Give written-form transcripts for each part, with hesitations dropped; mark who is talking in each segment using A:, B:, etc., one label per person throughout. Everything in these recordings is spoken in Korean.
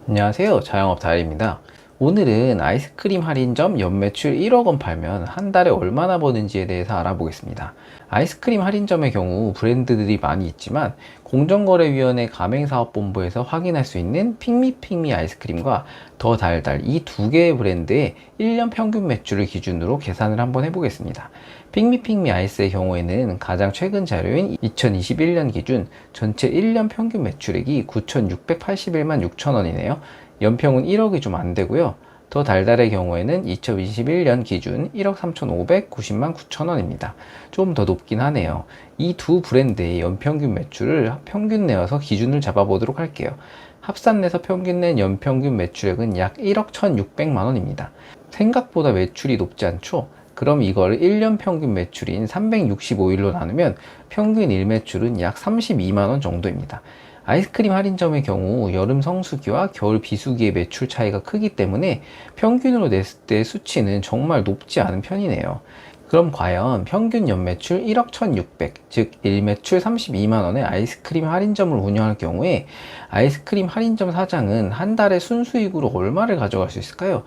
A: 안녕하세요. 자영업 달인입니다. 오늘은 아이스크림 할인점 연매출 1억 원 팔면 한 달에 얼마나 버는지에 대해서 알아보겠습니다. 아이스크림 할인점의 경우 브랜드들이 많이 있지만 공정거래위원회 가맹사업본부에서 확인할 수 있는 핑미핑미 아이스크림과 더 달달 이 두 개의 브랜드의 1년 평균 매출을 기준으로 계산을 한번 해보겠습니다. 핑미핑미 아이스의 경우에는 가장 최근 자료인 2021년 기준 전체 1년 평균 매출액이 9,681만 6천 원이네요. 연평은 1억이 좀 안 되고요. 더 달달의 경우에는 2021년 기준 1억 3,590만 9천 원입니다. 좀 더 높긴 하네요. 이 두 브랜드의 연평균 매출을 평균 내어서 기준을 잡아보도록 할게요. 합산내서 평균 낸 연평균 매출액은 약 1억 1,600만 원입니다. 생각보다 매출이 높지 않죠? 그럼 이걸 1년 평균 매출인 365일로 나누면 평균 일매출은 약 32만 원 정도입니다. 아이스크림 할인점의 경우 여름 성수기와 겨울 비수기의 매출 차이가 크기 때문에 평균으로 냈을 때 수치는 정말 높지 않은 편이네요. 그럼 과연 평균 연매출 1억 1,600, 즉 일매출 32만 원의 아이스크림 할인점을 운영할 경우에 아이스크림 할인점 사장은 한 달에 순수익으로 얼마를 가져갈 수 있을까요?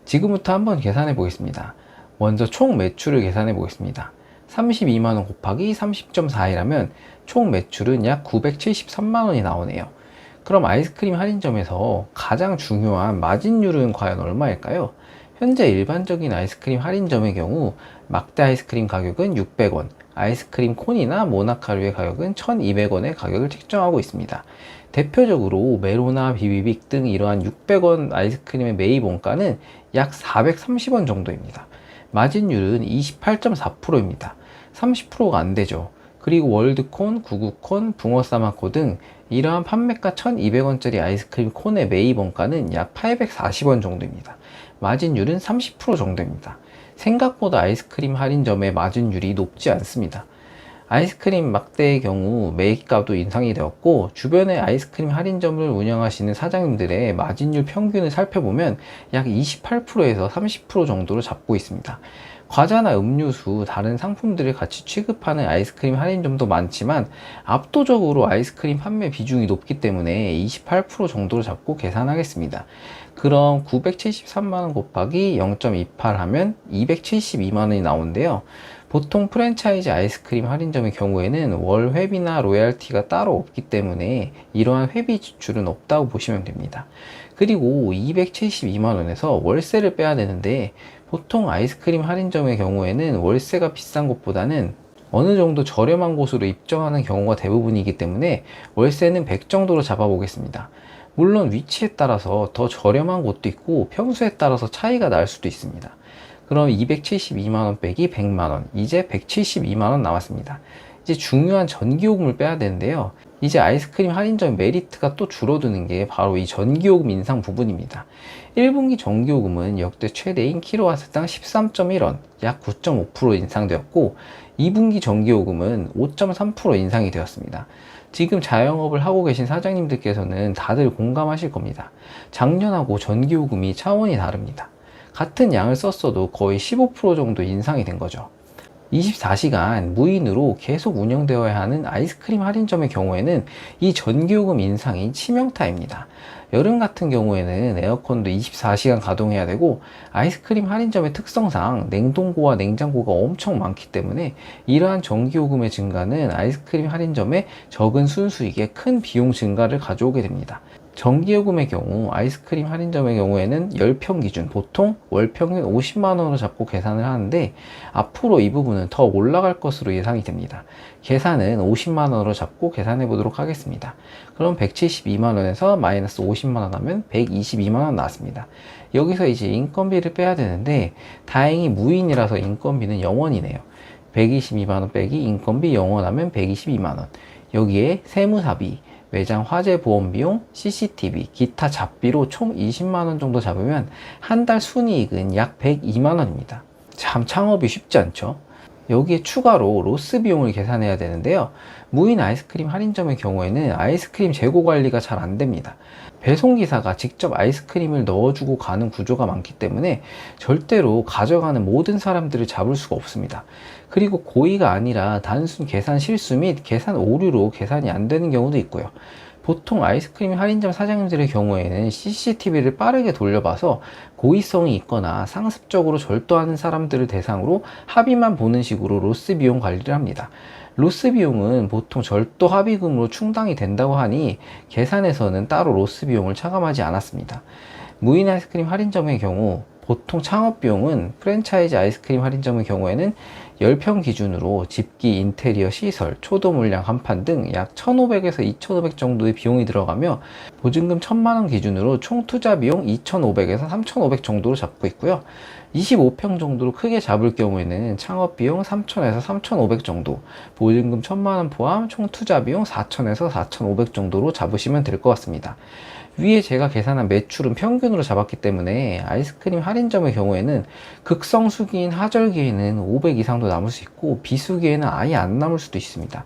A: 지금부터 한번 계산해 보겠습니다. 먼저 총 매출을 계산해 보겠습니다. 32만원 곱하기 30.4이라면 총 매출은 약 973만원이 나오네요. 그럼 아이스크림 할인점에서 가장 중요한 마진율은 과연 얼마일까요? 현재 일반적인 아이스크림 할인점의 경우 막대 아이스크림 가격은 600원, 아이스크림 콘이나 모나카류의 가격은 1200원의 가격을 책정하고 있습니다. 대표적으로 메로나 비비빅 등 이러한 600원 아이스크림의 매입 원가는 약 430원 정도입니다. 마진율은 28.4%입니다. 30%가 안 되죠. 그리고 월드콘, 구구콘, 붕어사마코 등 이러한 판매가 1200원짜리 아이스크림 콘의 매입 원가는 약 840원 정도입니다. 마진율은 30% 정도입니다. 생각보다 아이스크림 할인점의 마진율이 높지 않습니다. 아이스크림 막대의 경우 매입가도 인상이 되었고 주변의 아이스크림 할인점을 운영하시는 사장님들의 마진율 평균을 살펴보면 약 28%에서 30% 정도로 잡고 있습니다. 과자나 음료수, 다른 상품들을 같이 취급하는 아이스크림 할인점도 많지만 압도적으로 아이스크림 판매 비중이 높기 때문에 28% 정도로 잡고 계산하겠습니다. 그럼 973만원 곱하기 0.28 하면 272만원이 나오는데요. 보통 프랜차이즈 아이스크림 할인점의 경우에는 월 회비나 로얄티가 따로 없기 때문에 이러한 회비 지출은 없다고 보시면 됩니다. 그리고 272만원에서 월세를 빼야 되는데 보통 아이스크림 할인점의 경우에는 월세가 비싼 곳보다는 어느 정도 저렴한 곳으로 입점하는 경우가 대부분이기 때문에 월세는 100 정도로 잡아보겠습니다. 물론 위치에 따라서 더 저렴한 곳도 있고 평수에 따라서 차이가 날 수도 있습니다. 그럼 272만원 빼기 100만원, 이제 172만원 남았습니다. 이제 중요한 전기요금을 빼야 되는데요. 이제 아이스크림 할인점 메리트가 또 줄어드는 게 바로 이 전기요금 인상 부분입니다. 1분기 전기요금은 역대 최대인 킬로와트당 13.1원, 약 9.5% 인상되었고 2분기 전기요금은 5.3% 인상이 되었습니다. 지금 자영업을 하고 계신 사장님들께서는 다들 공감하실 겁니다. 작년하고 전기요금이 차원이 다릅니다. 같은 양을 썼어도 거의 15% 정도 인상이 된 거죠. 24시간 무인으로 계속 운영되어야 하는 아이스크림 할인점의 경우에는 이 전기요금 인상이 치명타입니다. 여름 같은 경우에는 에어컨도 24시간 가동해야 되고 아이스크림 할인점의 특성상 냉동고와 냉장고가 엄청 많기 때문에 이러한 전기요금의 증가는 아이스크림 할인점의 적은 순수익에 큰 비용 증가를 가져오게 됩니다. 전기요금의 경우 아이스크림 할인점의 경우에는 10평 기준 보통 월 평균 50만원으로 잡고 계산을 하는데 앞으로 이 부분은 더 올라갈 것으로 예상이 됩니다. 계산은 50만원으로 잡고 계산해 보도록 하겠습니다. 그럼 172만원에서 마이너스 50만원 하면 122만원 나왔습니다. 여기서 이제 인건비를 빼야 되는데 다행히 무인이라서 인건비는 0원이네요. 122만원 빼기 인건비 0원 하면 122만원. 여기에 세무사비, 매장 화재 보험 비용, CCTV, 기타 잡비로 총 20만원 정도 잡으면 한 달 순이익은 약 102만원입니다. 참 창업이 쉽지 않죠? 여기에 추가로 로스 비용을 계산해야 되는데요. 무인 아이스크림 할인점의 경우에는 아이스크림 재고 관리가 잘 안 됩니다. 배송기사가 직접 아이스크림을 넣어주고 가는 구조가 많기 때문에 절대로 가져가는 모든 사람들을 잡을 수가 없습니다. 그리고 고의가 아니라 단순 계산 실수 및 계산 오류로 계산이 안 되는 경우도 있고요. 보통 아이스크림 할인점 사장님들의 경우에는 CCTV를 빠르게 돌려봐서 고의성이 있거나 상습적으로 절도하는 사람들을 대상으로 합의만 보는 식으로 로스 비용 관리를 합니다. 로스 비용은 보통 절도 합의금으로 충당이 된다고 하니 계산에서는 따로 로스 비용을 차감하지 않았습니다. 무인 아이스크림 할인점의 경우 보통 창업 비용은 프랜차이즈 아이스크림 할인점의 경우에는 10평 기준으로 집기, 인테리어, 시설, 초도 물량, 간판 등 약 1,500에서 2,500 정도의 비용이 들어가며 보증금 1,000만원 기준으로 총 투자 비용 2,500에서 3,500 정도로 잡고 있고요. 25평 정도로 크게 잡을 경우에는 창업 비용 3,000에서 3,500 정도, 보증금 1,000만원 포함 총 투자 비용 4,000에서 4,500 정도로 잡으시면 될 것 같습니다. 위에 제가 계산한 매출은 평균으로 잡았기 때문에 아이스크림 할인점의 경우에는 극성수기인 하절기에는 500 이상도 남을 수 있고 비수기에는 아예 안 남을 수도 있습니다.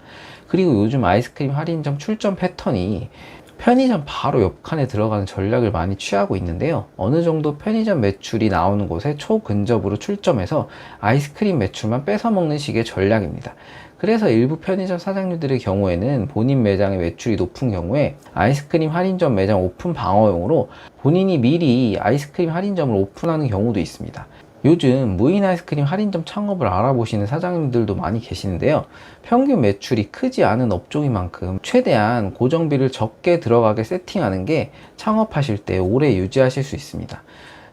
A: 그리고 요즘 아이스크림 할인점 출점 패턴이 편의점 바로 옆 칸에 들어가는 전략을 많이 취하고 있는데요. 어느 정도 편의점 매출이 나오는 곳에 초근접으로 출점해서 아이스크림 매출만 뺏어 먹는 식의 전략입니다. 그래서 일부 편의점 사장님들의 경우에는 본인 매장의 매출이 높은 경우에 아이스크림 할인점 매장 오픈 방어용으로 본인이 미리 아이스크림 할인점을 오픈하는 경우도 있습니다. 요즘 무인 아이스크림 할인점 창업을 알아보시는 사장님들도 많이 계시는데요. 평균 매출이 크지 않은 업종인 만큼 최대한 고정비를 적게 들어가게 세팅하는 게 창업하실 때 오래 유지하실 수 있습니다.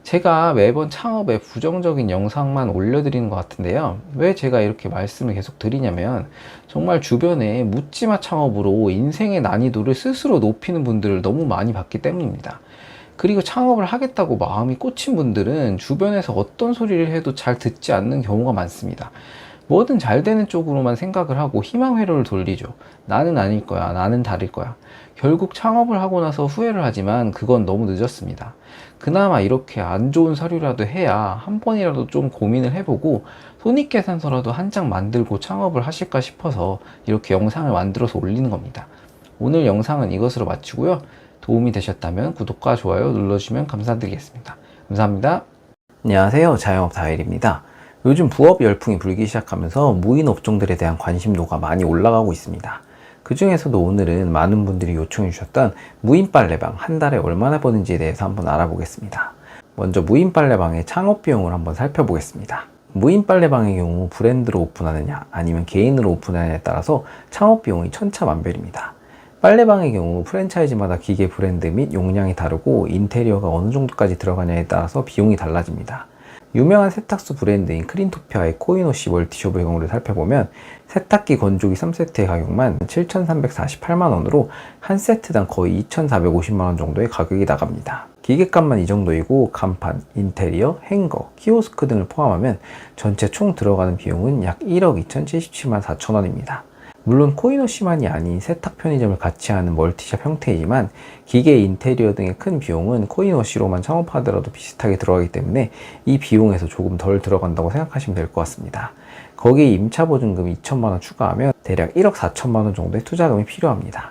A: 제가 매번 창업에 부정적인 영상만 올려드리는 것 같은데요. 왜 제가 이렇게 말씀을 계속 드리냐면 정말 주변에 묻지마 창업으로 인생의 난이도를 스스로 높이는 분들을 너무 많이 봤기 때문입니다. 그리고 창업을 하겠다고 마음이 꽂힌 분들은 주변에서 어떤 소리를 해도 잘 듣지 않는 경우가 많습니다. 뭐든 잘 되는 쪽으로만 생각을 하고 희망 회로를 돌리죠. 나는 아닐 거야, 나는 다를 거야. 결국 창업을 하고 나서 후회를 하지만 그건 너무 늦었습니다. 그나마 이렇게 안 좋은 서류라도 해야 한 번이라도 좀 고민을 해보고 손익계산서라도 한 장 만들고 창업을 하실까 싶어서 이렇게 영상을 만들어서 올리는 겁니다. 오늘 영상은 이것으로 마치고요. 도움이 되셨다면 구독과 좋아요 눌러주시면 감사드리겠습니다. 감사합니다. 안녕하세요. 자영업 다일입니다. 요즘 부업 열풍이 불기 시작하면서 무인 업종들에 대한 관심도가 많이 올라가고 있습니다. 그 중에서도 오늘은 많은 분들이 요청해 주셨던 무인 빨래방 한 달에 얼마나 버는지에 대해서 한번 알아보겠습니다. 먼저 무인 빨래방의 창업 비용을 한번 살펴보겠습니다. 무인 빨래방의 경우 브랜드로 오픈하느냐 아니면 개인으로 오픈하느냐에 따라서 창업 비용이 천차만별입니다. 빨래방의 경우 프랜차이즈마다 기계 브랜드 및 용량이 다르고 인테리어가 어느 정도까지 들어가냐에 따라서 비용이 달라집니다. 유명한 세탁소 브랜드인 크린토피아의 코이노시 멀티숍의 경우를 살펴보면 세탁기 건조기 3세트의 가격만 7,348만원으로 한 세트당 거의 2,450만원 정도의 가격이 나갑니다. 기계값만 이 정도이고 간판, 인테리어, 행거, 키오스크 등을 포함하면 전체 총 들어가는 비용은 약 1억 2,077만 4천원입니다. 물론 코이노시만이 아닌 세탁 편의점을 같이 하는 멀티샵 형태이지만 기계, 인테리어 등의 큰 비용은 코이노시로만 창업하더라도 비슷하게 들어가기 때문에 이 비용에서 조금 덜 들어간다고 생각하시면 될 것 같습니다. 거기에 임차 보증금 2천만원 추가하면 대략 1억 4천만원 정도의 투자금이 필요합니다.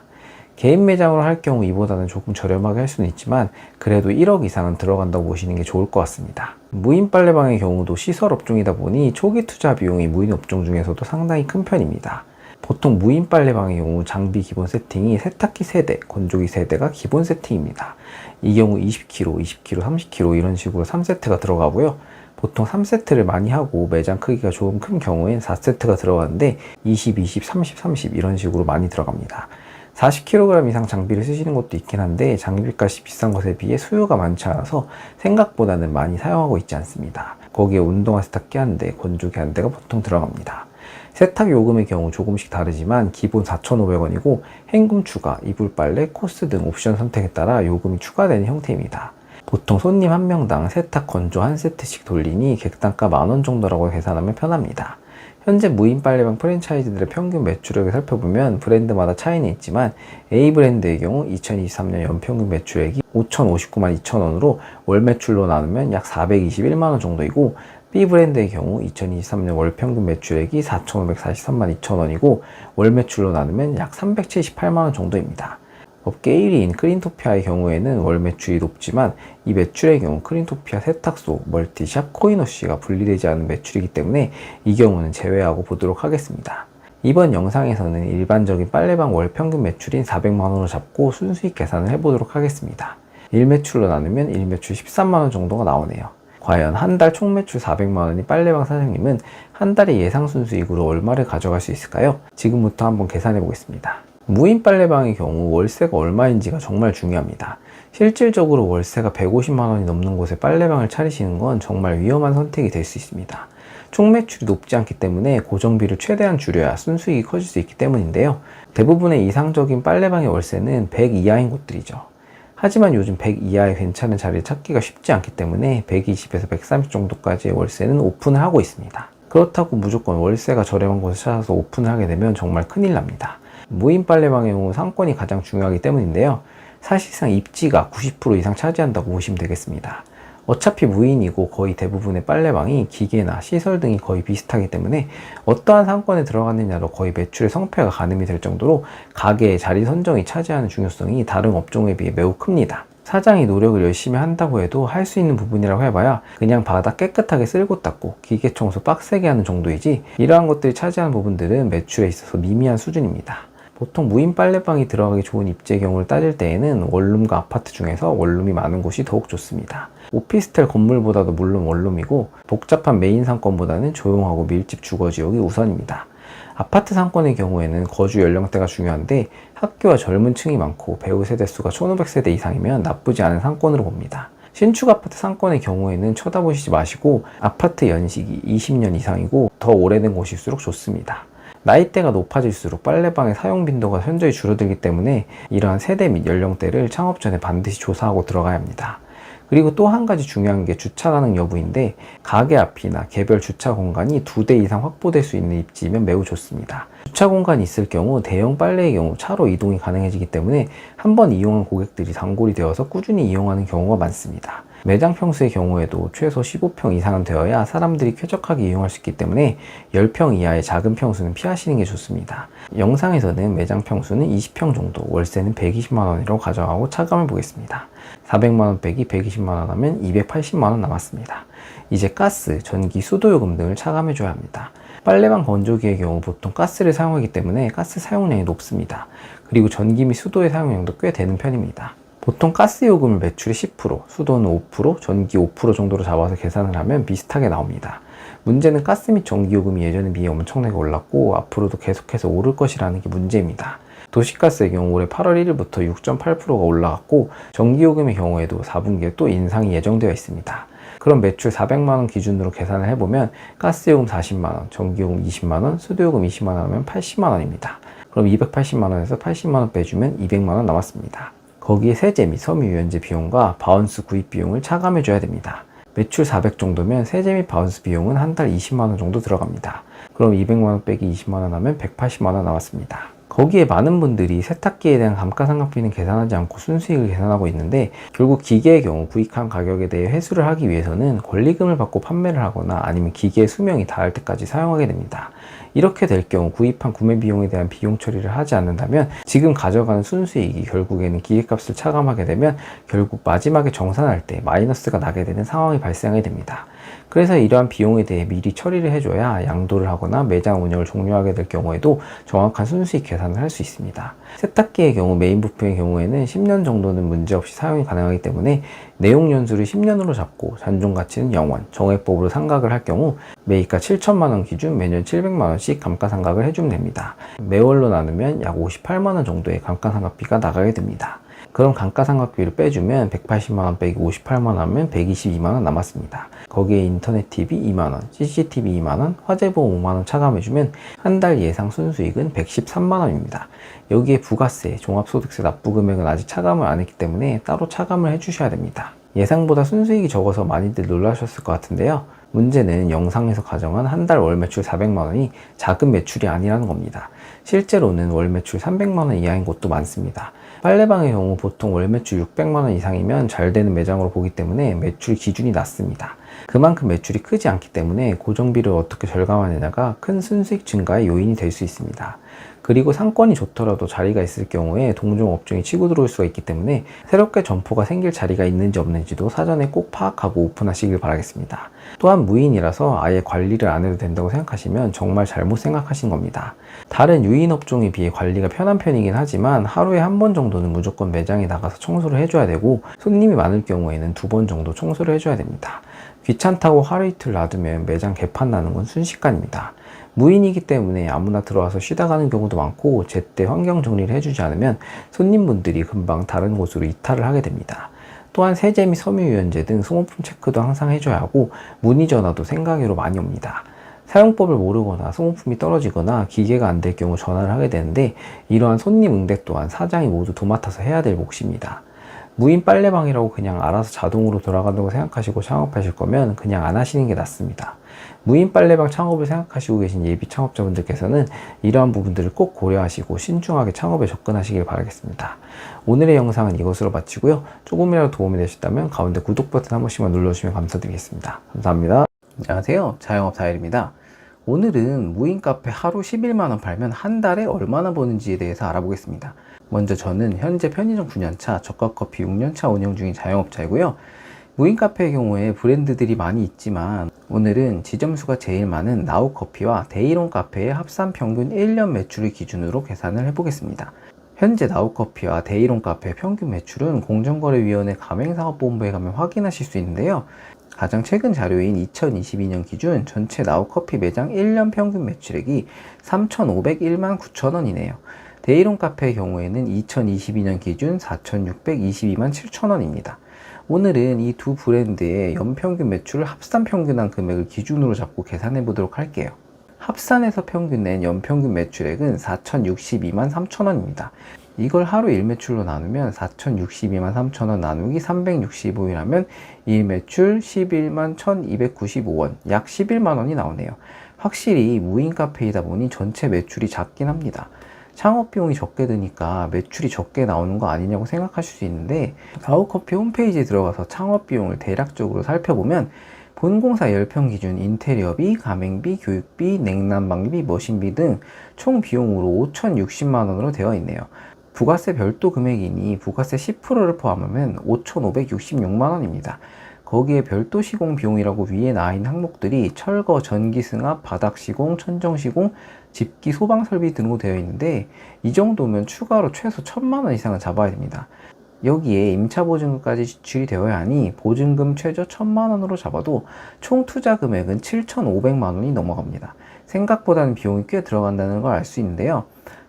A: 개인 매장으로 할 경우 이보다는 조금 저렴하게 할 수는 있지만 그래도 1억 이상은 들어간다고 보시는 게 좋을 것 같습니다. 무인 빨래방의 경우도 시설 업종이다 보니 초기 투자 비용이 무인 업종 중에서도 상당히 큰 편입니다. 보통 무인 빨래방의 경우 장비 기본 세팅이 세탁기 3대, 건조기 3대가 기본 세팅입니다. 이 경우 20kg, 20kg, 30kg 이런 식으로 3세트가 들어가고요. 보통 3세트를 많이 하고 매장 크기가 조금 큰 경우엔 4세트가 들어가는데 20, 20, 30, 30 이런 식으로 많이 들어갑니다. 40kg 이상 장비를 쓰시는 것도 있긴 한데 장비값이 비싼 것에 비해 수요가 많지 않아서 생각보다는 많이 사용하고 있지 않습니다. 거기에 운동화 세탁기 한 대, 건조기 한 대가 보통 들어갑니다. 세탁 요금의 경우 조금씩 다르지만 기본 4,500원이고 현금 추가, 이불 빨래, 코스 등 옵션 선택에 따라 요금이 추가되는 형태입니다. 보통 손님 한 명당 세탁 건조 한 세트씩 돌리니 객단가 10,000원 정도라고 계산하면 편합니다. 현재 무인 빨래방 프랜차이즈들의 평균 매출액을 살펴보면 브랜드마다 차이는 있지만 A 브랜드의 경우 2023년 연평균 매출액이 5,059만 2천원으로 월 매출로 나누면 약 421만원 정도이고 B 브랜드의 경우 2023년 월 평균 매출액이 4,543만 2천원이고 월 매출로 나누면 약 378만원 정도입니다. 업계 1위인 크린토피아의 경우에는 월 매출이 높지만 이 매출의 경우 크린토피아 세탁소, 멀티샵, 코이노시가 분리되지 않은 매출이기 때문에 이 경우는 제외하고 보도록 하겠습니다. 이번 영상에서는 일반적인 빨래방 월 평균 매출인 400만원으로 잡고 순수익 계산을 해보도록 하겠습니다. 일매출로 나누면 일매출 13만원 정도가 나오네요. 과연 한 달 총 매출 400만원인 빨래방 사장님은 한 달의 예상 순수익으로 얼마를 가져갈 수 있을까요? 지금부터 한번 계산해 보겠습니다. 무인 빨래방의 경우 월세가 얼마인지가 정말 중요합니다. 실질적으로 월세가 150만원이 넘는 곳에 빨래방을 차리시는 건 정말 위험한 선택이 될 수 있습니다. 총 매출이 높지 않기 때문에 고정비를 최대한 줄여야 순수익이 커질 수 있기 때문인데요. 대부분의 이상적인 빨래방의 월세는 100 이하인 곳들이죠. 하지만 요즘 100 이하의 괜찮은 자리를 찾기가 쉽지 않기 때문에 120에서 130 정도까지의 월세는 오픈을 하고 있습니다. 그렇다고 무조건 월세가 저렴한 곳을 찾아서 오픈을 하게 되면 정말 큰일 납니다. 무인 빨래방의 경우 상권이 가장 중요하기 때문인데요. 사실상 입지가 90% 이상 차지한다고 보시면 되겠습니다. 어차피 무인이고 거의 대부분의 빨래방이 기계나 시설 등이 거의 비슷하기 때문에 어떠한 상권에 들어갔느냐로 거의 매출의 성패가 가늠이 될 정도로 가게의 자리 선정이 차지하는 중요성이 다른 업종에 비해 매우 큽니다. 사장이 노력을 열심히 한다고 해도 할 수 있는 부분이라고 해봐야 그냥 바닥 깨끗하게 쓸고 닦고 기계 청소 빡세게 하는 정도이지, 이러한 것들이 차지하는 부분들은 매출에 있어서 미미한 수준입니다. 보통 무인 빨래방이 들어가기 좋은 입지의 경우를 따질 때에는 원룸과 아파트 중에서 원룸이 많은 곳이 더욱 좋습니다. 오피스텔 건물보다도 물론 원룸이고 복잡한 메인 상권보다는 조용하고 밀집 주거지역이 우선입니다. 아파트 상권의 경우에는 거주 연령대가 중요한데 학교와 젊은 층이 많고 배우 세대수가 1500세대 이상이면 나쁘지 않은 상권으로 봅니다. 신축 아파트 상권의 경우에는 쳐다보시지 마시고 아파트 연식이 20년 이상이고 더 오래된 곳일수록 좋습니다. 나이대가 높아질수록 빨래방의 사용 빈도가 현저히 줄어들기 때문에 이러한 세대 및 연령대를 창업 전에 반드시 조사하고 들어가야 합니다. 그리고 또 한 가지 중요한 게 주차 가능 여부인데, 가게 앞이나 개별 주차 공간이 2대 이상 확보될 수 있는 입지면 매우 좋습니다. 주차 공간이 있을 경우 대형 빨래의 경우 차로 이동이 가능해지기 때문에 한번 이용한 고객들이 단골이 되어서 꾸준히 이용하는 경우가 많습니다. 매장 평수의 경우에도 최소 15평 이상은 되어야 사람들이 쾌적하게 이용할 수 있기 때문에 10평 이하의 작은 평수는 피하시는 게 좋습니다. 영상에서는 매장 평수는 20평 정도, 월세는 120만원으로 가져가고 차감해 보겠습니다. 400만원 빼기 120만원 하면 280만원 남았습니다. 이제 가스, 전기, 수도요금 등을 차감해 줘야 합니다. 빨래방 건조기의 경우 보통 가스를 사용하기 때문에 가스 사용량이 높습니다. 그리고 전기 및 수도의 사용량도 꽤 되는 편입니다. 보통 가스 요금을 매출의 10%, 수도는 5%, 전기 5% 정도로 잡아서 계산을 하면 비슷하게 나옵니다. 문제는 가스 및 전기 요금이 예전에 비해 엄청나게 올랐고 앞으로도 계속해서 오를 것이라는 게 문제입니다. 도시가스의 경우 올해 8월 1일부터 6.8%가 올라갔고 전기요금의 경우에도 4분기에 또 인상이 예정되어 있습니다. 그럼 매출 400만원 기준으로 계산을 해보면 가스요금 40만원, 전기요금 20만원, 수도요금 20만원 하면 80만원입니다. 그럼 280만원에서 80만원 빼주면 200만원 남았습니다. 거기에 세제 및 섬유유연제 비용과 바운스 구입 비용을 차감해 줘야 됩니다. 매출 400 정도면 세제 및 바운스 비용은 한 달 20만원 정도 들어갑니다. 그럼 200만원 빼기 20만원 하면 180만원 나왔습니다. 거기에 많은 분들이 세탁기에 대한 감가상각비는 계산하지 않고 순수익을 계산하고 있는데, 결국 기계의 경우 구입한 가격에 대해 회수를 하기 위해서는 권리금을 받고 판매를 하거나 아니면 기계의 수명이 닿을 때까지 사용하게 됩니다. 이렇게 될 경우 구입한 구매 비용에 대한 비용 처리를 하지 않는다면 지금 가져가는 순수익이 결국에는 기계값을 차감하게 되면 결국 마지막에 정산할 때 마이너스가 나게 되는 상황이 발생하게 됩니다. 그래서 이러한 비용에 대해 미리 처리를 해줘야 양도를 하거나 매장 운영을 종료하게 될 경우에도 정확한 순수익 계산을 할 수 있습니다. 세탁기의 경우 메인 부품의 경우에는 10년 정도는 문제없이 사용이 가능하기 때문에 내용 연수를 10년으로 잡고 잔존 가치는 0원, 정액법으로 상각을 할 경우 매입가 7천만원 기준 매년 700만원씩 감가상각을 해주면 됩니다. 매월로 나누면 약 58만원 정도의 감가상각비가 나가게 됩니다. 그럼 감가상각비를 빼주면 180만원 빼기 58만원 하면 122만원 남았습니다. 거기에 인터넷 TV 2만원, CCTV 2만원, 화재보험 5만원 차감해주면 한 달 예상 순수익은 113만원입니다. 여기에 부가세, 종합소득세 납부 금액은 아직 차감을 안 했기 때문에 따로 차감을 해주셔야 됩니다. 예상보다 순수익이 적어서 많이들 놀라셨을 것 같은데요. 문제는 영상에서 가정한 한 달 월 매출 400만원이 작은 매출이 아니라는 겁니다. 실제로는 월 매출 300만원 이하인 곳도 많습니다. 빨래방의 경우 보통 월 매출 600만원 이상이면 잘 되는 매장으로 보기 때문에 매출 기준이 낮습니다. 그만큼 매출이 크지 않기 때문에 고정비를 어떻게 절감하느냐가 큰 순수익 증가의 요인이 될 수 있습니다. 그리고 상권이 좋더라도 자리가 있을 경우에 동종 업종이 치고 들어올 수가 있기 때문에 새롭게 점포가 생길 자리가 있는지 없는지도 사전에 꼭 파악하고 오픈하시길 바라겠습니다. 또한 무인이라서 아예 관리를 안 해도 된다고 생각하시면 정말 잘못 생각하신 겁니다. 다른 유인 업종에 비해 관리가 편한 편이긴 하지만 하루에 한 번 정도는 무조건 매장에 나가서 청소를 해줘야 되고, 손님이 많을 경우에는 2번 정도 청소를 해줘야 됩니다. 귀찮다고 하루 이틀 놔두면 매장 개판 나는 건 순식간입니다. 무인이기 때문에 아무나 들어와서 쉬다 가는 경우도 많고, 제때 환경 정리를 해주지 않으면 손님분들이 금방 다른 곳으로 이탈을 하게 됩니다. 또한 세제 및 섬유유연제 등 소모품 체크도 항상 해줘야 하고, 문의 전화도 생강으로 많이 옵니다. 사용법을 모르거나 소모품이 떨어지거나 기계가 안 될 경우 전화를 하게 되는데, 이러한 손님 응대 또한 사장이 모두 도맡아서 해야 될 몫입니다. 무인 빨래방이라고 그냥 알아서 자동으로 돌아간다고 생각하시고 창업하실 거면 그냥 안 하시는 게 낫습니다. 무인 빨래방 창업을 생각하시고 계신 예비 창업자분들께서는 이러한 부분들을 꼭 고려하시고 신중하게 창업에 접근하시길 바라겠습니다. 오늘의 영상은 이것으로 마치고요. 조금이라도 도움이 되셨다면 가운데 구독 버튼 한 번씩만 눌러주시면 감사드리겠습니다. 감사합니다. 안녕하세요, 자영업 다일입니다. 오늘은 무인 카페 하루 11만원 팔면 한 달에 얼마나 버는지에 대해서 알아보겠습니다. 먼저 저는 현재 편의점 9년차, 저가커피 6년차 운영 중인 자영업자이고요. 무인 카페의 경우에 브랜드들이 많이 있지만 오늘은 지점수가 제일 많은 나우커피와 데이론 카페의 합산 평균 1년 매출을 기준으로 계산을 해보겠습니다. 현재 나우커피와 데이론 카페의 평균 매출은 공정거래위원회 가맹사업본부에 가면 확인하실 수 있는데요. 가장 최근 자료인 2022년 기준 전체 나우커피 매장 1년 평균 매출액이 3,501만 9천원이네요. 데이론 카페의 경우에는 2022년 기준 4,622만 7천원입니다. 오늘은 이 두 브랜드의 연평균 매출을 합산 평균한 금액을 기준으로 잡고 계산해 보도록 할게요. 합산해서 평균낸 연평균 매출액은 4,062만 3천원입니다. 이걸 하루 일매출로 나누면 4,062만 3천원 나누기 365일 하면 일매출 11만 1,295원, 약 11만원이 나오네요. 확실히 무인 카페이다 보니 전체 매출이 작긴 합니다. 창업 비용이 적게 드니까 매출이 적게 나오는 거 아니냐고 생각하실 수 있는데, 나우커피 홈페이지에 들어가서 창업 비용을 대략적으로 살펴보면 본공사 10평 기준 인테리어비, 가맹비, 교육비, 냉난방비, 머신비 등 총 비용으로 5,060만원으로 되어 있네요. 부가세 별도 금액이니 부가세 10%를 포함하면 5,566만원입니다. 거기에 별도 시공 비용이라고 위에 나와 있는 항목들이 철거, 전기 승합, 바닥 시공, 천정 시공, 집기, 소방 설비 등으로 되어 있는데, 이 정도면 추가로 최소 1,000만원 이상은 잡아야 됩니다. 여기에 임차 보증금까지 지출이 되어야 하니 보증금 최저 1,000만원으로 잡아도 총 투자 금액은 7,500만원이 넘어갑니다. 생각보다는 비용이 꽤 들어간다는 걸 알 수 있는데요.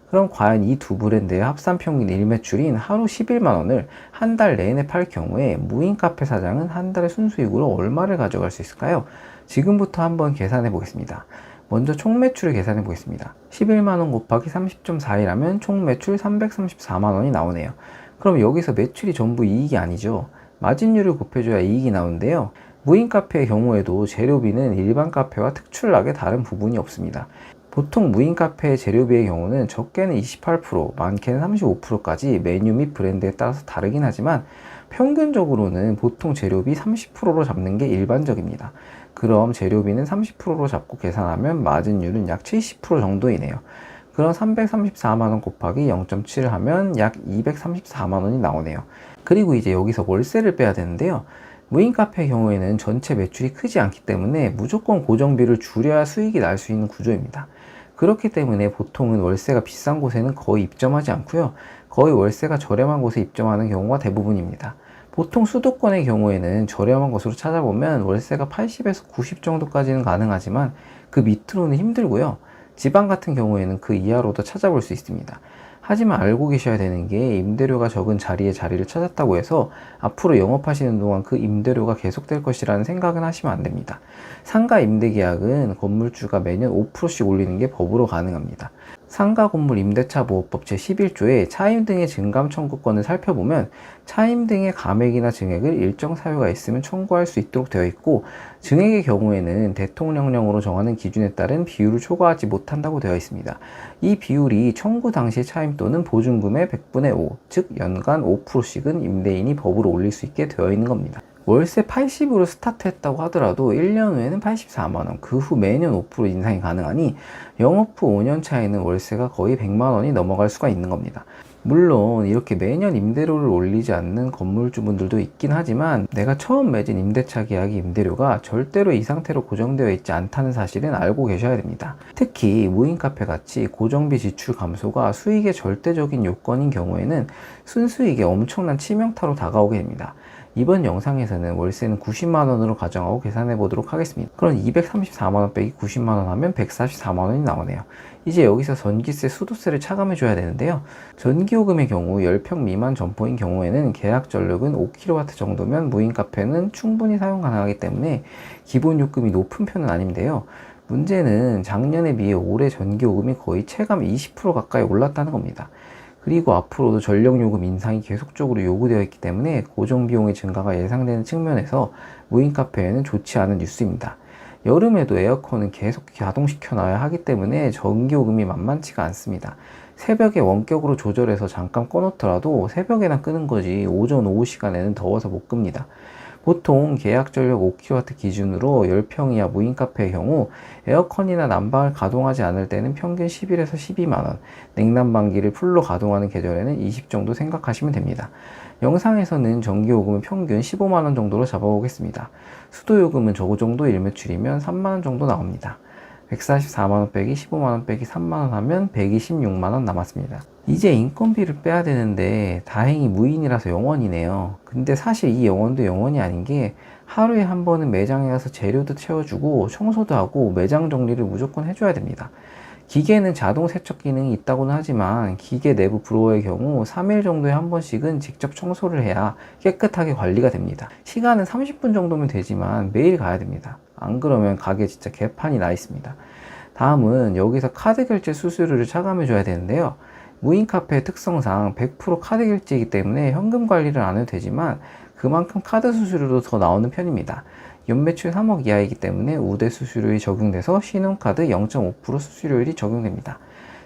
A: 그럼 과연 이 두 브랜드의 합산 평균 일매출인 하루 11만원을 한 달 내내 팔 경우에 무인 카페 사장은 한 달에 순수익으로 얼마를 가져갈 수 있을까요? 지금부터 한번 계산해 보겠습니다. 먼저 총 매출을 계산해 보겠습니다. 11만원 곱하기 30.4일 하면 총 매출 334만원이 나오네요. 그럼 여기서 매출이 전부 이익이 아니죠. 마진율을 곱해줘야 이익이 나오는데요. 무인 카페의 경우에도 재료비는 일반 카페와 특출나게 다른 부분이 없습니다. 보통 무인 카페의 재료비의 경우는 적게는 28%, 많게는 35%까지 메뉴 및 브랜드에 따라서 다르긴 하지만 평균적으로는 보통 재료비 30%로 잡는 게 일반적입니다. 그럼 재료비는 30%로 잡고 계산하면 마진율은 약 70% 정도이네요. 그럼 334만원 곱하기 0.7을 하면 약 234만원이 나오네요. 그리고 이제 여기서 월세를 빼야 되는데요. 무인 카페의 경우에는 전체 매출이 크지 않기 때문에 무조건 고정비를 줄여야 수익이 날 수 있는 구조입니다. 그렇기 때문에 보통은 월세가 비싼 곳에는 거의 입점하지 않고요. 거의 월세가 저렴한 곳에 입점하는 경우가 대부분입니다. 보통 수도권의 경우에는 저렴한 곳으로 찾아보면 월세가 80에서 90 정도까지는 가능하지만 그 밑으로는 힘들고요. 지방 같은 경우에는 그 이하로도 찾아볼 수 있습니다. 하지만 알고 계셔야 되는 게 임대료가 적은 자리에 자리를 찾았다고 해서 앞으로 영업하시는 동안 그 임대료가 계속될 것이라는 생각은 하시면 안 됩니다. 상가 임대계약은 건물주가 매년 5%씩 올리는 게 법으로 가능합니다. 상가 건물 임대차 보호법 제11조에 차임 등의 증감 청구권을 살펴보면 차임 등의 감액이나 증액을 일정 사유가 있으면 청구할 수 있도록 되어 있고, 증액의 경우에는 대통령령으로 정하는 기준에 따른 비율을 초과하지 못한다고 되어 있습니다. 이 비율이 청구 당시 차임 또는 보증금의 100분의 5, 즉 연간 5%씩은 임대인이 법으로 올릴 수 있게 되어 있는 겁니다. 월세 80으로 스타트했다고 하더라도 1년 후에는 84만원, 그 후 매년 5% 인상이 가능하니 영업 후 5년 차에는 월세가 거의 100만원이 넘어갈 수가 있는 겁니다. 물론 이렇게 매년 임대료를 올리지 않는 건물주분들도 있긴 하지만 내가 처음 맺은 임대차 계약의 임대료가 절대로 이 상태로 고정되어 있지 않다는 사실은 알고 계셔야 됩니다. 특히 무인 카페 같이 고정비 지출 감소가 수익의 절대적인 요건인 경우에는 순수익에 엄청난 치명타로 다가오게 됩니다. 이번 영상에서는 월세는 90만원으로 가정하고 계산해 보도록 하겠습니다. 그럼 234만원 빼기 90만원 하면 144만원이 나오네요. 이제 여기서 전기세, 수도세를 차감해 줘야 되는데요. 전기요금의 경우 10평 미만 점포인 경우에는 계약 전력은 5kW 정도면 무인 카페는 충분히 사용 가능하기 때문에 기본 요금이 높은 편은 아닌데요. 문제는 작년에 비해 올해 전기요금이 거의 체감 20% 가까이 올랐다는 겁니다. 그리고 앞으로도 전력요금 인상이 계속적으로 요구되어 있기 때문에 고정비용의 증가가 예상되는 측면에서 무인 카페에는 좋지 않은 뉴스입니다. 여름에도 에어컨은 계속 가동시켜 놔야 하기 때문에 전기요금이 만만치가 않습니다. 새벽에 원격으로 조절해서 잠깐 꺼놓더라도 새벽에나 끄는 거지 오전 오후 시간에는 더워서 못 끕니다. 보통 계약 전력 5kW 기준으로 10평 이하 무인 카페의 경우 에어컨이나 난방을 가동하지 않을 때는 평균 11에서 12만원, 냉난방기를 풀로 가동하는 계절에는 20 정도 생각하시면 됩니다. 영상에서는 전기요금은 평균 15만원 정도로 잡아보겠습니다. 수도요금은 저 정도 일매출이면 3만원 정도 나옵니다. 144만원 빼기 15만원 빼기 3만원 하면 126만원 남았습니다. 이제 인건비를 빼야 되는데 다행히 무인이라서 0원이네요. 근데 사실 이 0원도 0원이 아닌 게 하루에 한 번은 매장에 가서 재료도 채워주고 청소도 하고 매장 정리를 무조건 해줘야 됩니다. 기계는 자동 세척 기능이 있다고는 하지만 기계 내부 브로어의 경우 3일 정도에 한 번씩은 직접 청소를 해야 깨끗하게 관리가 됩니다. 시간은 30분 정도면 되지만 매일 가야 됩니다. 안 그러면 가게 진짜 개판이 나 있습니다. 다음은 여기서 카드 결제 수수료를 차감해 줘야 되는데요. 무인 카페의 특성상 100% 카드 결제이기 때문에 현금 관리를 안 해도 되지만 그만큼 카드 수수료도 더 나오는 편입니다. 연매출 3억 이하이기 때문에 우대 수수료율이 적용돼서 신용카드 0.5% 수수료율이 적용됩니다.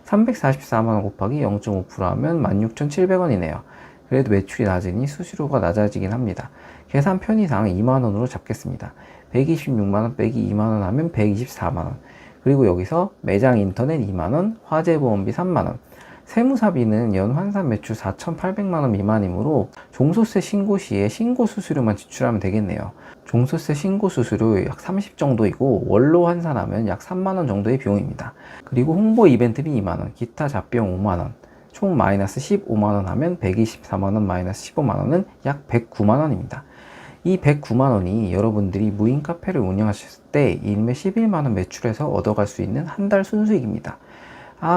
A: 344만원 곱하기 0.5% 하면 16,700원이네요. 그래도 매출이 낮으니 수수료가 낮아지긴 합니다. 계산 편의상 2만원으로 잡겠습니다. 126만원 빼기 2만원 하면 124만원. 그리고 여기서 매장 인터넷 2만원, 화재보험비 3만원. 세무사비는 연 환산 매출 4,800만원 미만이므로 종소세 신고 시에 신고 수수료만 지출하면 되겠네요. 종소세 신고 수수료 약 30 정도이고 원로 환산하면 약 3만원 정도의 비용입니다. 그리고 홍보 이벤트비 2만원, 기타 잡비용 5만원, 총 마이너스 15만원 하면 124만원 마이너스 15만원은 약 109만원입니다. 이 109만원이 여러분들이 무인 카페를 운영하셨을 때 일매 11만원 매출에서 얻어갈 수 있는 한 달 순수익입니다.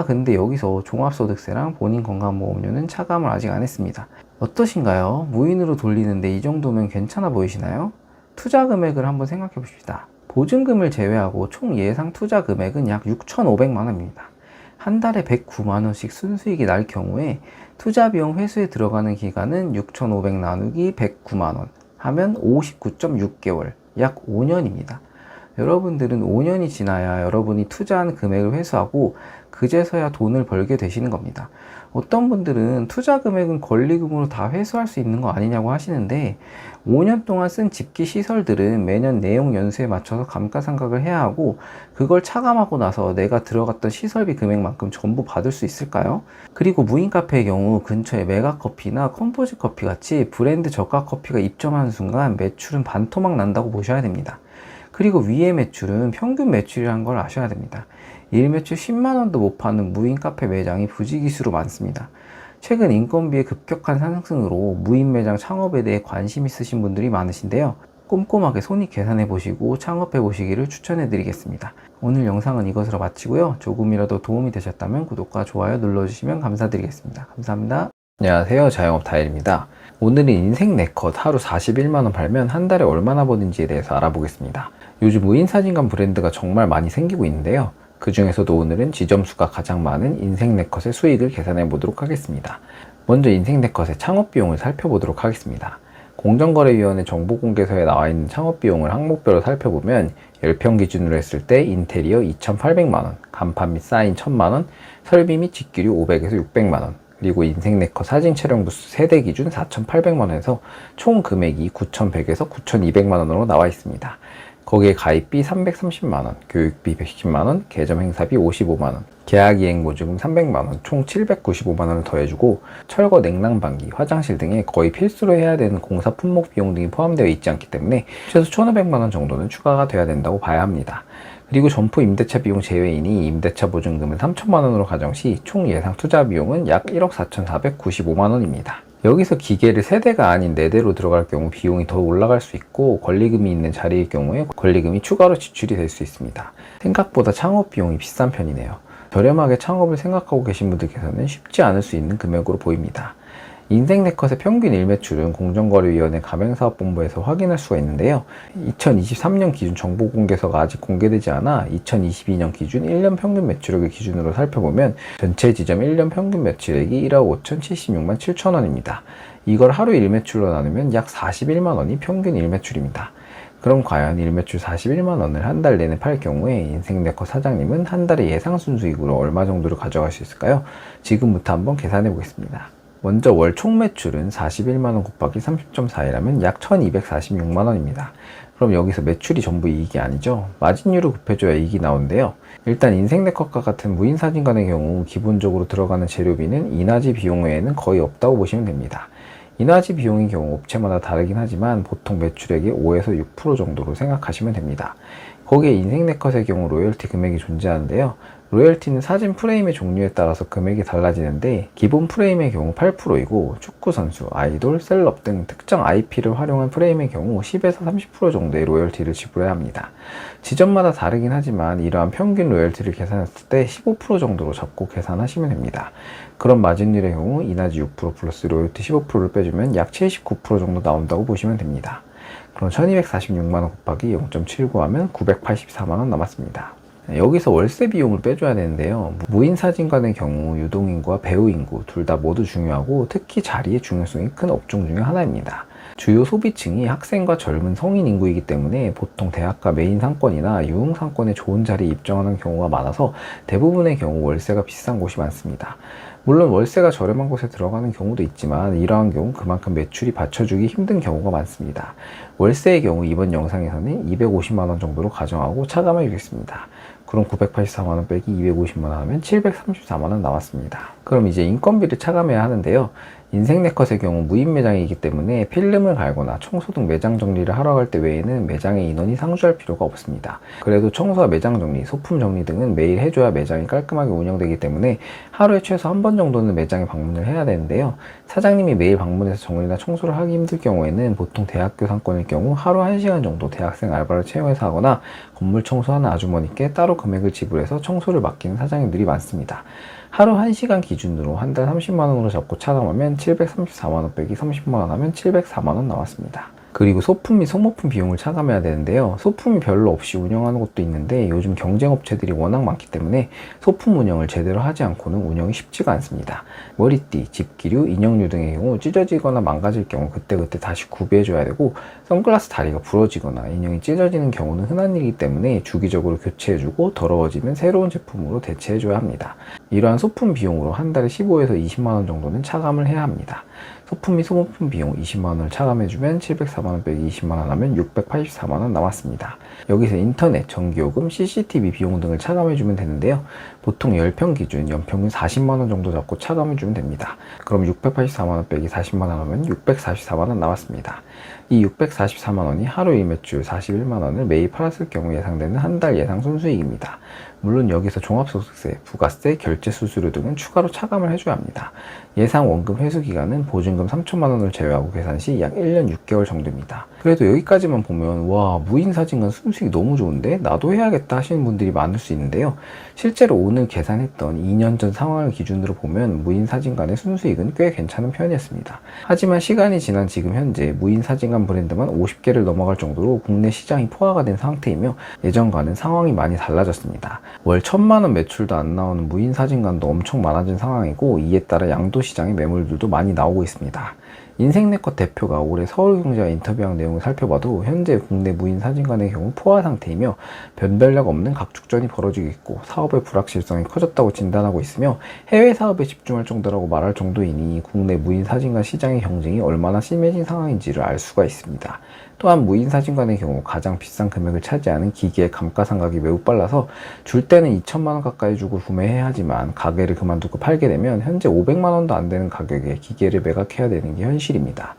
A: 근데 여기서 종합소득세랑 본인 건강보험료는 차감을 아직 안 했습니다. 어떠신가요? 무인으로 돌리는데 이 정도면 괜찮아 보이시나요? 투자 금액을 한번 생각해 봅시다. 보증금을 제외하고 총 예상 투자 금액은 약 6,500만원입니다. 한 달에 109만원씩 순수익이 날 경우에 투자 비용 회수에 들어가는 기간은 6,500 나누기 109만원 하면 59.6개월, 약 5년입니다. 여러분들은 5년이 지나야 여러분이 투자한 금액을 회수하고 그제서야 돈을 벌게 되시는 겁니다. 어떤 분들은 투자 금액은 권리금으로 다 회수할 수 있는 거 아니냐고 하시는데 5년 동안 쓴 집기 시설들은 매년 내용 연수에 맞춰서 감가상각을 해야 하고 그걸 차감하고 나서 내가 들어갔던 시설비 금액만큼 전부 받을 수 있을까요? 그리고 무인 카페의 경우 근처에 메가커피나 컴포즈 커피 같이 브랜드 저가 커피가 입점하는 순간 매출은 반토막 난다고 보셔야 됩니다. 그리고 위의 매출은 평균 매출이라는 걸 아셔야 됩니다. 일매출 10만원도 못 파는 무인 카페 매장이 부지기수로 많습니다. 최근 인건비의 급격한 상승으로 무인 매장 창업에 대해 관심 있으신 분들이 많으신데요. 꼼꼼하게 손익 계산해 보시고 창업해 보시기를 추천해 드리겠습니다. 오늘 영상은 이것으로 마치고요. 조금이라도 도움이 되셨다면 구독과 좋아요 눌러주시면 감사드리겠습니다. 감사합니다. 안녕하세요. 자영업 다일입니다. 오늘은 인생 네컷 하루 41만원 팔면 한 달에 얼마나 버는지에 대해서 알아보겠습니다. 요즘 무인 사진관 브랜드가 정말 많이 생기고 있는데요. 그 중에서도 오늘은 지점수가 가장 많은 인생 네컷의 수익을 계산해 보도록 하겠습니다. 먼저 인생 네컷의 창업 비용을 살펴보도록 하겠습니다. 공정거래위원회 정보공개서에 나와 있는 창업 비용을 항목별로 살펴보면 10평 기준으로 했을 때 인테리어 2,800만원, 간판 및 사인 1,000만원, 설비 및 직기류 500에서 600만원, 그리고 인생 네컷 사진 촬영 부스 세대 기준 4,800만원에서 총 금액이 9,100에서 9,200만원으로 나와 있습니다. 거기에 가입비 330만원, 교육비 110만원, 개점 행사비 55만원, 계약이행 보증금 300만원, 총 795만원을 더해주고 철거 냉난방기, 화장실 등에 거의 필수로 해야 되는 공사 품목 비용 등이 포함되어 있지 않기 때문에 최소 1,500만원 정도는 추가가 돼야 된다고 봐야 합니다. 그리고 점포 임대차 비용 제외이니 임대차 보증금은 3천만원으로 가정시 총 예상 투자 비용은 약 1억 4,495만원입니다. 여기서 기계를 3대가 아닌 4대로 들어갈 경우 비용이 더 올라갈 수 있고 권리금이 있는 자리일 경우에 권리금이 추가로 지출이 될 수 있습니다. 생각보다 창업 비용이 비싼 편이네요. 저렴하게 창업을 생각하고 계신 분들께서는 쉽지 않을 수 있는 금액으로 보입니다. 인생 네컷의 평균 일매출은 공정거래위원회 가맹사업본부에서 확인할 수가 있는데요. 2023년 기준 정보공개서가 아직 공개되지 않아 2022년 기준 1년 평균 매출액을 기준으로 살펴보면 전체 지점 1년 평균 매출액이 1억 5,076만 7천원입니다. 이걸 하루 일매출로 나누면 약 41만원이 평균 일매출입니다. 그럼 과연 일매출 41만원을 한 달 내내 팔 경우에 인생 네컷 사장님은 한 달에 예상 순수익으로 얼마 정도를 가져갈 수 있을까요? 지금부터 한번 계산해 보겠습니다. 먼저 월 총 매출은 41만원 곱하기 30.4이라면 약 1246만원입니다. 그럼 여기서 매출이 전부 이익이 아니죠? 마진율을 곱해줘야 이익이 나오는데요. 일단 인생 네컷과 같은 무인 사진관의 경우 기본적으로 들어가는 재료비는 인화지 비용 외에는 거의 없다고 보시면 됩니다. 인화지 비용의 경우 업체마다 다르긴 하지만 보통 매출액의 5에서 6% 정도로 생각하시면 됩니다. 거기에 인생 네컷의 경우 로열티 금액이 존재하는데요. 로열티는 사진 프레임의 종류에 따라서 금액이 달라지는데 기본 프레임의 경우 8%이고 축구선수, 아이돌, 셀럽 등 특정 IP를 활용한 프레임의 경우 10에서 30% 정도의 로열티를 지불해야 합니다. 지점마다 다르긴 하지만 이러한 평균 로열티를 계산했을 때 15% 정도로 잡고 계산하시면 됩니다. 그런 마진율의 경우 인하지 6% 플러스 로열티 15%를 빼주면 약 79% 정도 나온다고 보시면 됩니다. 그럼 1246만원 곱하기 0.79 하면 984만원 남았습니다. 여기서 월세 비용을 빼줘야 되는데요. 무인 사진관의 경우 유동인구와 배우인구 둘 다 모두 중요하고 특히 자리의 중요성이 큰 업종 중에 하나입니다. 주요 소비층이 학생과 젊은 성인 인구이기 때문에 보통 대학가 메인 상권이나 유흥 상권에 좋은 자리에 입점하는 경우가 많아서 대부분의 경우 월세가 비싼 곳이 많습니다. 물론 월세가 저렴한 곳에 들어가는 경우도 있지만 이러한 경우 그만큼 매출이 받쳐주기 힘든 경우가 많습니다. 월세의 경우 이번 영상에서는 250만원 정도로 가정하고 차감해 주겠습니다. 그럼 984만원 빼기 250만원 하면 734만원 나왔습니다. 그럼 이제 인건비를 차감해야 하는데요. 인생 네컷의 경우 무인 매장이기 때문에 필름을 갈거나 청소 등 매장 정리를 하러 갈 때 외에는 매장에 인원이 상주할 필요가 없습니다. 그래도 청소와 매장 정리, 소품 정리 등은 매일 해줘야 매장이 깔끔하게 운영되기 때문에 하루에 최소 한 번 정도는 매장에 방문을 해야 되는데요. 사장님이 매일 방문해서 정리나 청소를 하기 힘들 경우에는 보통 대학교 상권일 경우 하루 1시간 정도 대학생 알바를 채용해서 하거나 건물 청소하는 아주머니께 따로 금액을 지불해서 청소를 맡기는 사장님들이 많습니다. 하루 1시간 기준으로 한 달 30만원으로 잡고 차감하면 734만원 빼기 30만원 하면 704만원 나왔습니다. 그리고 소품 및 소모품 비용을 차감해야 되는데요. 소품이 별로 없이 운영하는 곳도 있는데 요즘 경쟁업체들이 워낙 많기 때문에 소품 운영을 제대로 하지 않고는 운영이 쉽지가 않습니다. 머리띠, 집기류, 인형류 등의 경우 찢어지거나 망가질 경우 그때그때 다시 구비해줘야 되고 선글라스 다리가 부러지거나 인형이 찢어지는 경우는 흔한 일이기 때문에 주기적으로 교체해주고 더러워지면 새로운 제품으로 대체해줘야 합니다. 이러한 소품 비용으로 한 달에 15에서 20만원 정도는 차감을 해야 합니다. 소품 및 소모품 비용 20만원을 차감해주면 704만원 빼기 20만원 하면 684만원 남았습니다. 여기서 인터넷, 전기요금, CCTV 비용 등을 차감해주면 되는데요. 보통 10평 기준 연평균 40만원 정도 잡고 차감해주면 됩니다. 그럼 684만원 빼기 40만원 하면 644만원 나왔습니다. 이 644만원이 하루 일매출 41만원을 매일 팔았을 경우 예상되는 한 달 예상 순수익입니다. 물론 여기서 종합소득세, 부가세, 결제 수수료 등은 추가로 차감을 해줘야 합니다. 예상 원금 회수 기간은 보증금 3천만원을 제외하고 계산 시 약 1년 6개월 정도입니다. 그래도 여기까지만 보면 와 무인 사진관 순수익이 너무 좋은데 나도 해야겠다 하시는 분들이 많을 수 있는데요. 실제로 오늘 계산했던 2년 전 상황을 기준으로 보면 무인 사진관의 순수익은 꽤 괜찮은 편이었습니다. 하지만 시간이 지난 지금 현재 무인 사진관 브랜드만 50개를 넘어갈 정도로 국내 시장이 포화가 된 상태이며 예전과는 상황이 많이 달라졌습니다. 월 1,000만원 매출도 안 나오는 무인 사진관도 엄청 많아진 상황이고 이에 따라 양도 시장의 매물들도 많이 나오고 있습니다. 인생네컷 대표가 올해 서울경제와 인터뷰한 내용을 살펴봐도 현재 국내 무인 사진관의 경우 포화 상태이며 변별력 없는 각축전이 벌어지고 있고 사업의 불확실성이 커졌다고 진단하고 있으며 해외 사업에 집중할 정도라고 말할 정도이니 국내 무인 사진관 시장의 경쟁이 얼마나 심해진 상황인지를 알 수가 있습니다. 또한 무인 사진관의 경우 가장 비싼 금액을 차지하는 기계의 감가상각이 매우 빨라서 줄 때는 2천만 원 가까이 주고 구매해야 하지만 가게를 그만두고 팔게 되면 현재 500만 원도 안 되는 가격에 기계를 매각해야 되는 게 현실입니다.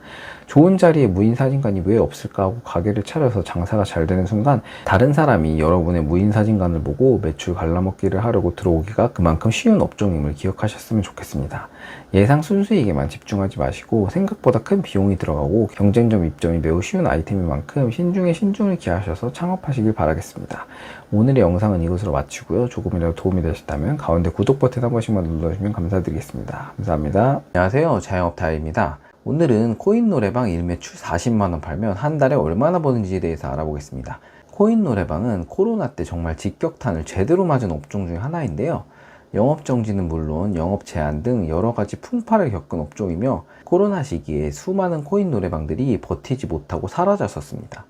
A: 좋은 자리에 무인 사진관이 왜 없을까 하고 가게를 차려서 장사가 잘 되는 순간 다른 사람이 여러분의 무인 사진관을 보고 매출 갈라먹기를 하려고 들어오기가 그만큼 쉬운 업종임을 기억하셨으면 좋겠습니다. 예상 순수익에만 집중하지 마시고 생각보다 큰 비용이 들어가고 경쟁점 입점이 매우 쉬운 아이템인 만큼 신중에 신중을 기하셔서 창업하시길 바라겠습니다. 오늘의 영상은 이것으로 마치고요. 조금이라도 도움이 되셨다면 가운데 구독 버튼 한 번씩만 눌러주시면 감사드리겠습니다. 감사합니다. 안녕하세요. 자영업타입니다. 오늘은 코인 노래방 일매출 40만원 팔면 한 달에 얼마나 버는지에 대해서 알아보겠습니다. 코인 노래방은 코로나 때 정말 직격탄을 제대로 맞은 업종 중 하나인데요. 영업정지는 물론 영업 제한 등 여러가지 풍파를 겪은 업종이며 코로나 시기에 수많은 코인 노래방들이 버티지 못하고 사라졌었습니다.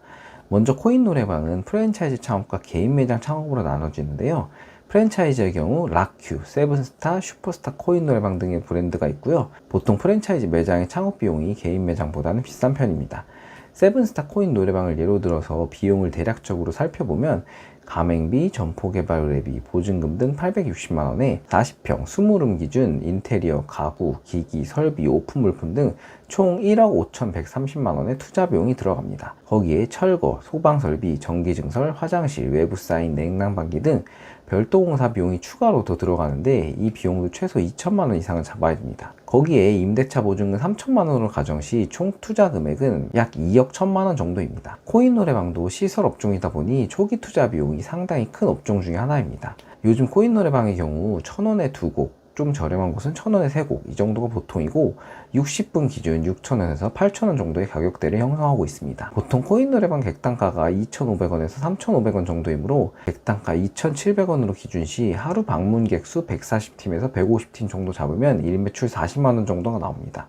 A: 먼저 코인 노래방은 프랜차이즈 창업과 개인 매장 창업으로 나눠지는데요. 프랜차이즈의 경우 락큐, 세븐스타, 슈퍼스타 코인 노래방 등의 브랜드가 있고요. 보통 프랜차이즈 매장의 창업 비용이 개인 매장보다는 비싼 편입니다. 세븐스타 코인 노래방을 예로 들어서 비용을 대략적으로 살펴보면 가맹비, 점포 개발 의뢰비, 보증금 등 860만원에 40평, 20룸 기준 인테리어, 가구, 기기, 설비, 오픈 물품 등 총 1억 5,130만원의 투자 비용이 들어갑니다. 거기에 철거, 소방설비, 전기증설, 화장실, 외부 사인, 냉난방기 등 별도 공사 비용이 추가로 더 들어가는데 이 비용도 최소 2천만원 이상은 잡아야 됩니다. 거기에 임대차 보증금 3천만원으로 가정시 총 투자 금액은 약 2억 1천만원 정도입니다. 코인 노래방도 시설 업종이다 보니 초기 투자 비용이 상당히 큰 업종 중에 하나입니다. 요즘 코인 노래방의 경우 1,000원에 2곡, 좀 저렴한 곳은 1,000원에 3곡 이 정도가 보통이고 60분 기준 6,000원에서 8,000원 정도의 가격대를 형성하고 있습니다. 보통 코인 노래방 객단가가 2,500원에서 3,500원 정도이므로 객단가 2,700원으로 기준시 하루 방문객 수 140팀에서 150팀 정도 잡으면 일매출 40만원 정도가 나옵니다.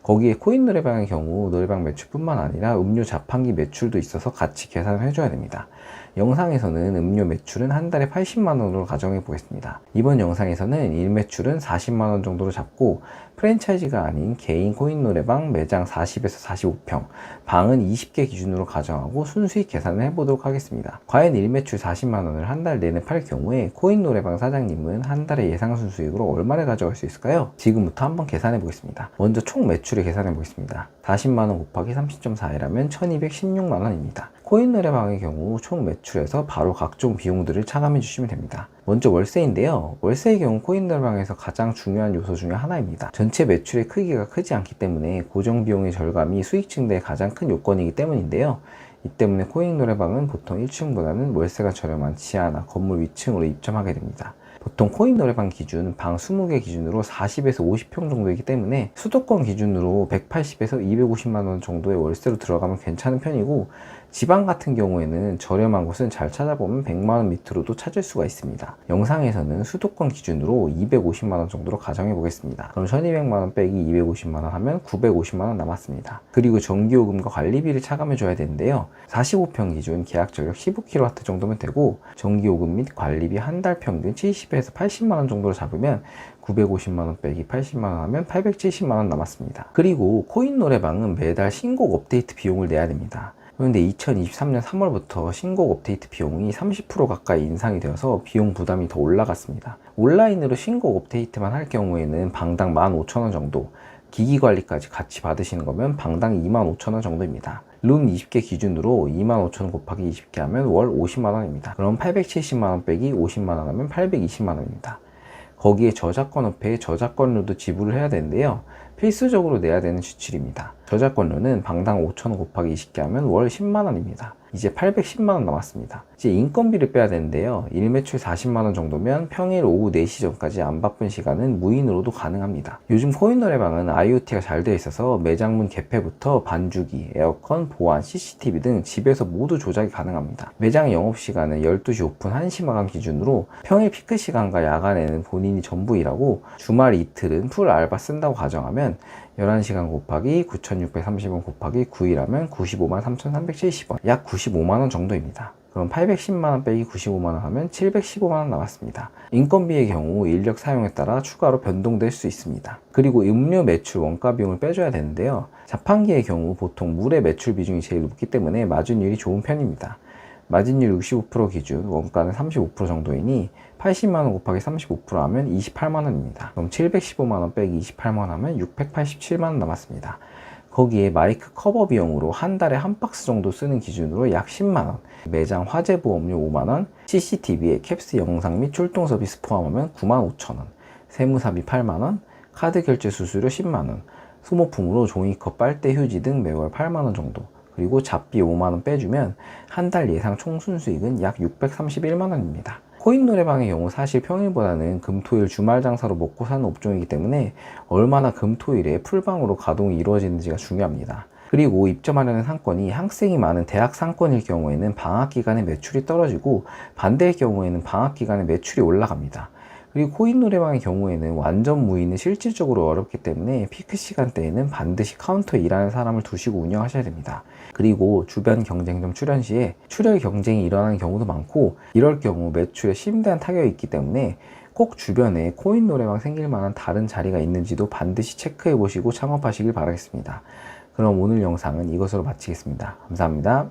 A: 거기에 코인 노래방의 경우 노래방 매출뿐만 아니라 음료 자판기 매출도 있어서 같이 계산을 해줘야 됩니다. 영상에서는 음료 매출은 한 달에 80만원으로 가정해 보겠습니다. 이번 영상에서는 일매출은 40만원 정도로 잡고 프랜차이즈가 아닌 개인 코인 노래방 매장 40에서 45평, 방은 20개 기준으로 가정하고 순수익 계산을 해보도록 하겠습니다. 과연 일매출 40만원을 한 달 내내 팔 경우에 코인 노래방 사장님은 한 달에 예상 순수익으로 얼마를 가져갈 수 있을까요? 지금부터 한번 계산해 보겠습니다. 먼저 총 매출을 계산해 보겠습니다. 40만원 곱하기 30.4이라면 1216만원입니다. 코인 노래방의 경우 총 매출에서 바로 각종 비용들을 차감해 주시면 됩니다. 먼저 월세인데요. 월세의 경우 코인 노래방에서 가장 중요한 요소 중에 하나입니다. 전체 매출의 크기가 크지 않기 때문에 고정 비용의 절감이 수익 증대의 가장 큰 요건이기 때문인데요. 이 때문에 코인 노래방은 보통 1층보다는 월세가 저렴한 지하나 건물 위층으로 입점하게 됩니다. 보통 코인 노래방 기준 방 20개 기준으로 40에서 50평 정도이기 때문에 수도권 기준으로 180에서 250만원 정도의 월세로 들어가면 괜찮은 편이고 지방 같은 경우에는 저렴한 곳은 잘 찾아보면 100만원 밑으로도 찾을 수가 있습니다. 영상에서는 수도권 기준으로 250만원 정도로 가정해 보겠습니다. 그럼 1200만원 빼기 250만원 하면 950만원 남았습니다. 그리고 전기요금과 관리비를 차감해 줘야 되는데요. 45평 기준 계약 전력 15kW 정도면 되고 전기요금 및 관리비 한 달 평균 70에서 80만원 정도로 잡으면 950만원 빼기 80만원 하면 870만원 남았습니다. 그리고 코인 노래방은 매달 신곡 업데이트 비용을 내야 됩니다. 그런데 2023년 3월부터 신곡 업데이트 비용이 30% 가까이 인상이 되어서 비용 부담이 더 올라갔습니다. 온라인으로 신곡 업데이트만 할 경우에는 방당 15,000원 정도, 기기 관리까지 같이 받으시는 거면 방당 25,000원 정도입니다. 룸 20개 기준으로 25,000원 곱하기 20개 하면 월 50만원입니다. 그럼 870만원 빼기 50만원 하면 820만원입니다. 거기에 저작권업체에 저작권료도 지불을 해야 되는데요. 필수적으로 내야 되는 지출입니다. 저작권료는 방당 5,000원 곱하기 20개 하면 월 10만원입니다. 이제 810만원 남았습니다. 이제 인건비를 빼야 되는데요. 일매출 40만원 정도면 평일 오후 4시 전까지 안 바쁜 시간은 무인으로도 가능합니다. 요즘 코인 노래방은 IoT가 잘 되어 있어서 매장문 개폐부터 반주기, 에어컨, 보안, CCTV 등 집에서 모두 조작이 가능합니다. 매장 영업시간은 12시 오픈 1시 마감 기준으로 평일 피크 시간과 야간에는 본인이 전부 일하고 주말 이틀은 풀 알바 쓴다고 가정하면 하면 11시간 곱하기 9,630원 곱하기 9일 하면 95만 3,370원, 약 95만원 정도입니다. 그럼 810만원 빼기 95만원 하면 715만원 남았습니다. 인건비의 경우 인력 사용에 따라 추가로 변동될 수 있습니다. 그리고 음료 매출 원가 비용을 빼줘야 되는데요. 자판기의 경우 보통 물의 매출 비중이 제일 높기 때문에 마진율이 좋은 편입니다. 마진율 65% 기준, 원가는 35% 정도이니 80만원 곱하기 35% 하면 28만원입니다. 그럼 715만원 빼기 28만원 하면 687만원 남았습니다. 거기에 마이크 커버 비용으로 한 달에 한 박스 정도 쓰는 기준으로 약 10만원, 매장 화재 보험료 5만원, CCTV에 캡스 영상 및 출동 서비스 포함하면 95,000원, 세무사비 8만원, 카드 결제 수수료 10만원, 소모품으로 종이컵, 빨대, 휴지 등 매월 8만원 정도, 그리고 잡비 5만원 빼주면 한 달 예상 총 순수익은 약 631만원입니다. 코인 노래방의 경우 사실 평일보다는 금토일 주말 장사로 먹고 사는 업종이기 때문에 얼마나 금토일에 풀방으로 가동이 이루어지는지가 중요합니다. 그리고 입점하려는 상권이 학생이 많은 대학 상권일 경우에는 방학 기간에 매출이 떨어지고, 반대의 경우에는 방학 기간에 매출이 올라갑니다. 그리고 코인 노래방의 경우에는 완전 무인은 실질적으로 어렵기 때문에 피크 시간대에는 반드시 카운터에 일하는 사람을 두시고 운영하셔야 됩니다. 그리고 주변 경쟁점 출현 시에 출혈 경쟁이 일어나는 경우도 많고, 이럴 경우 매출에 심대한 타격이 있기 때문에 꼭 주변에 코인 노래방 생길 만한 다른 자리가 있는지도 반드시 체크해 보시고 창업하시길 바라겠습니다. 그럼 오늘 영상은 이것으로 마치겠습니다. 감사합니다.